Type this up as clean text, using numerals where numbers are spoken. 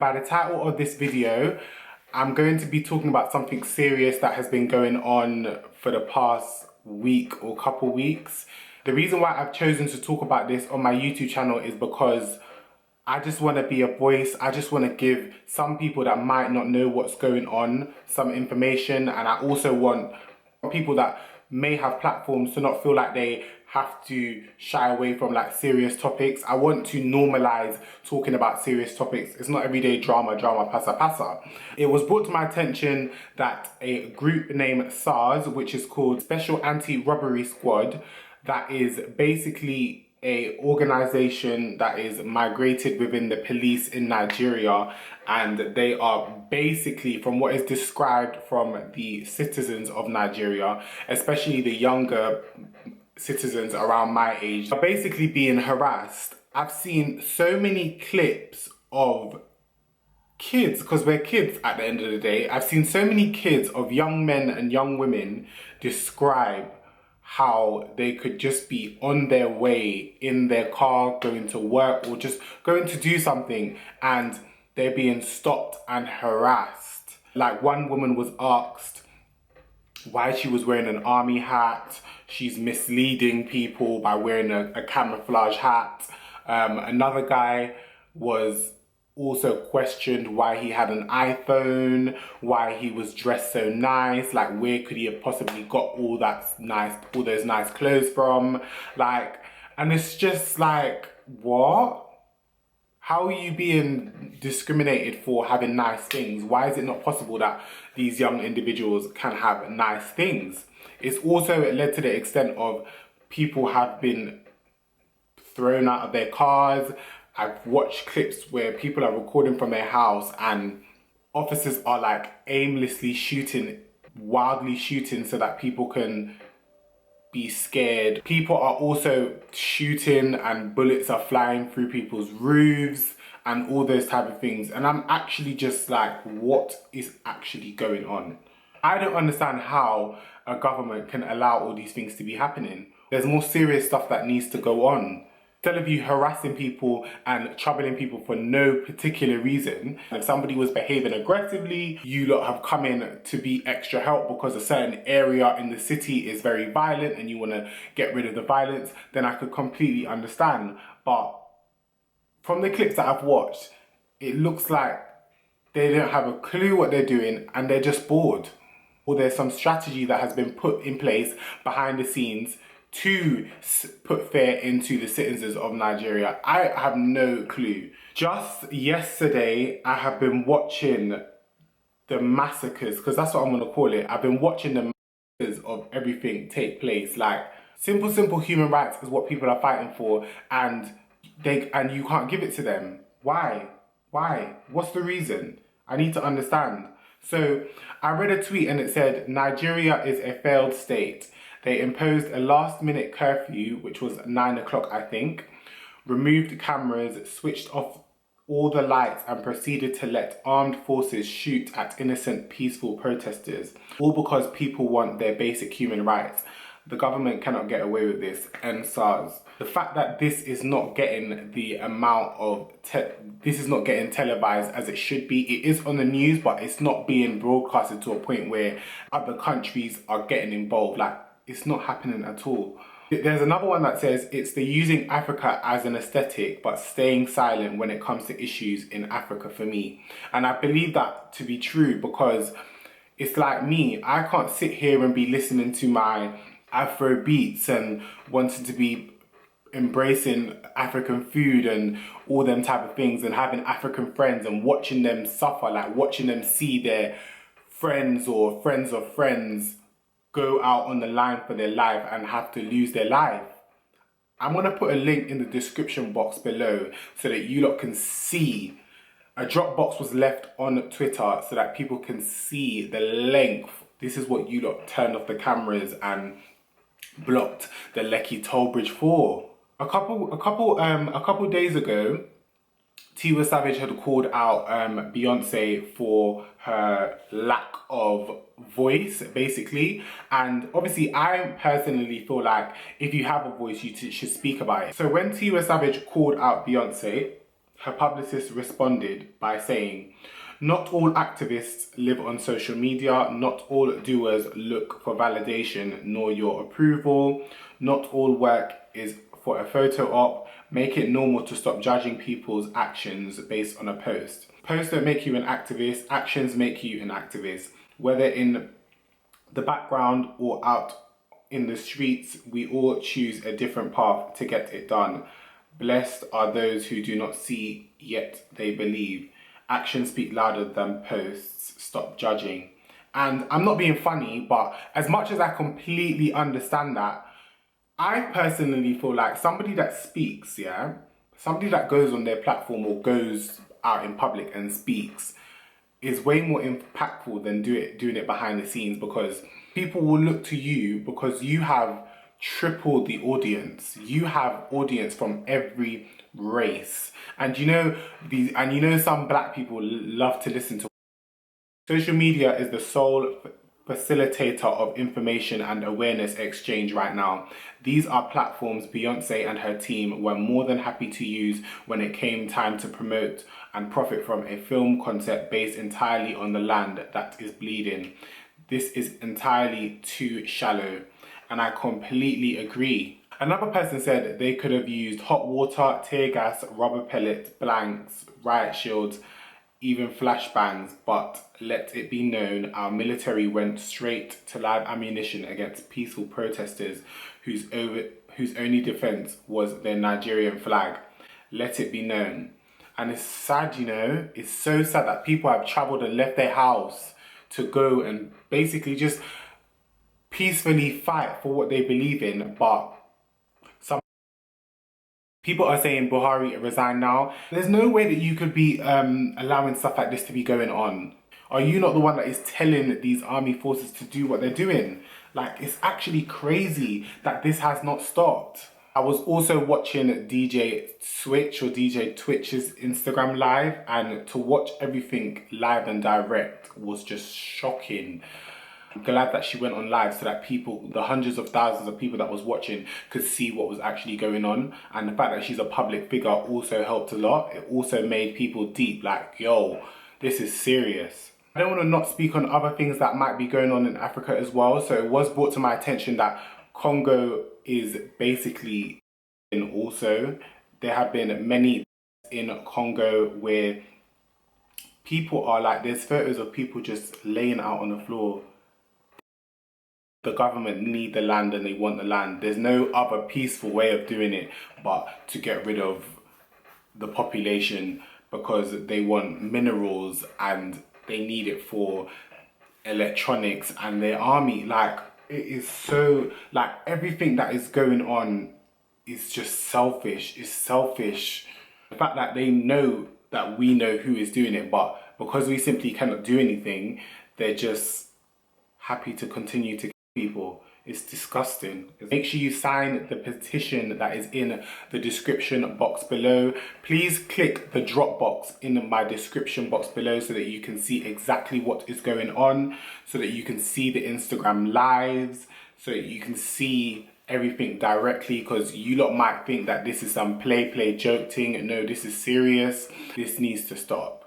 By the title of this video, I'm going to be talking about something serious that has been going on for the past week or couple weeks. The reason why I've chosen to talk about this on my YouTube channel is because I just want to be a voice. I just want to give some people that might not know what's going on some information, and I also want people that may have platforms to not feel like they have to shy away from like serious topics. I want to normalize talking about serious topics. It's not everyday drama, passa passa. It was brought to my attention that a group named SARS, which is called Special Anti-Robbery Squad, that is basically a organization that is migrated within the police in Nigeria, and they are basically, from what is described from the citizens of Nigeria, especially the younger citizens around my age, are basically being harassed. I've seen so many clips of kids, because we're kids at the end of the day. I've seen so many kids of young men and young women describe how they could just be on their way in their car, going to work or just going to do something, and they're being stopped and harassed. Like, one woman was asked why she was wearing an army hat. She's misleading people by wearing a camouflage hat. Another guy was also questioned why he had an iPhone, why he was dressed so nice, like where could he have possibly got all those nice clothes from, like, and it's just like, what? How are you being discriminated for having nice things? Why is it not possible that these young individuals can have nice things? It's also led to the extent of people have been thrown out of their cars. I've watched clips where people are recording from their house and officers are like aimlessly shooting, wildly shooting so that people can be scared. People are also shooting and bullets are flying through people's roofs and all those type of things. And I'm actually just like, what is actually going on? I don't understand how a government can allow all these things to be happening. There's more serious stuff that needs to go on. Instead of you harassing people and troubling people for no particular reason, if somebody was behaving aggressively, you lot have come in to be extra help because a certain area in the city is very violent and you want to get rid of the violence, then I could completely understand. But from the clips that I've watched, it looks like they don't have a clue what they're doing and they're just bored. Or there's some strategy that has been put in place behind the scenes to put fear into the citizens of Nigeria. I have no clue. Just yesterday, I have been watching the massacres, because that's what I'm going to call it. I've been watching the massacres of everything take place. Like, simple human rights is what people are fighting for, and you can't give it to them. Why? What's the reason? I need to understand. So I read a tweet and it said, Nigeria is a failed state. They imposed a last-minute curfew, which was 9 o'clock, I think, removed cameras, switched off all the lights and proceeded to let armed forces shoot at innocent, peaceful protesters, all because people want their basic human rights. The government cannot get away with this, and SARS. The fact that this is not getting the amount of, this is not getting televised as it should be. It is on the news, but it's not being broadcasted to a point where other countries are getting involved. Like, it's not happening at all. There's another one that says it's the using Africa as an aesthetic but staying silent when it comes to issues in Africa for me. And I believe that to be true because it's like me. I can't sit here and be listening to my Afro beats and wanting to be embracing African food and all them type of things and having African friends and watching them suffer, like watching them see their friends or friends of friends go out on the line for their life and have to lose their life. I'm going to put a link in the description box below so that you lot can see. A Dropbox was left on Twitter so that people can see the length. This is what you lot turned off the cameras and blocked the Lekki toll bridge for. A couple days ago, Tiwa Savage had called out Beyonce for her lack of voice, basically. And obviously, I personally feel like if you have a voice, you should speak about it. So when Tiwa Savage called out Beyonce, her publicist responded by saying, "Not all activists live on social media. Not all doers look for validation nor your approval. Not all work is for a photo op. Make it normal to stop judging people's actions based on a post. Posts don't make you an activist. Actions make you an activist. Whether in the background or out in the streets, we all choose a different path to get it done. Blessed are those who do not see, yet they believe. Actions speak louder than posts. Stop judging." And I'm not being funny, but as much as I completely understand that, I personally feel like somebody that speaks, yeah, somebody that goes on their platform or goes out in public and speaks is way more impactful than doing it behind the scenes, because people will look to you because you have triple the audience. You have audience from every race, and some black people love to listen to. Social media is the sole facilitator of information and awareness exchange right now. These are platforms Beyonce and her team were more than happy to use when it came time to promote and profit from a film concept based entirely on the land that is bleeding. This is entirely too shallow, and I completely agree. Another person said they could have used hot water, tear gas, rubber pellets, blanks, riot shields, even flashbangs, but let it be known our military went straight to live ammunition against peaceful protesters whose only defense was their Nigerian flag. Let it be known. And it's sad, it's so sad that people have traveled and left their house to go and basically just peacefully fight for what they believe in, but people are saying Buhari resign now. There's no way that you could be allowing stuff like this to be going on. Are you not the one that is telling these army forces to do what they're doing? Like, it's actually crazy that this has not stopped. I was also watching DJ Twitch's Instagram live, and to watch everything live and direct was just shocking. I'm glad that she went on live so that people, the hundreds of thousands of people that was watching, could see what was actually going on. And the fact that she's a public figure also helped a lot. It also made people deep, like, yo, this is serious. I don't want to not speak on other things that might be going on in Africa as well. So it was brought to my attention that Congo is basically in also. There have been many in Congo where people are like, there's photos of people just laying out on the floor. The government need the land and they want the land. There's no other peaceful way of doing it but to get rid of the population, because they want minerals and they need it for electronics and their army. Like, it is so, like, everything that is going on is just selfish. It's selfish. The fact that they know that we know who is doing it, but because we simply cannot do anything, they're just happy to continue to kill people. It's disgusting. Make sure you sign the petition that is in the description box below. Please click the drop box in my description box below so that you can see exactly what is going on, so that you can see the Instagram lives, so that you can see everything directly, because you lot might think that this is some play joke thing. No, this is serious. This needs to stop.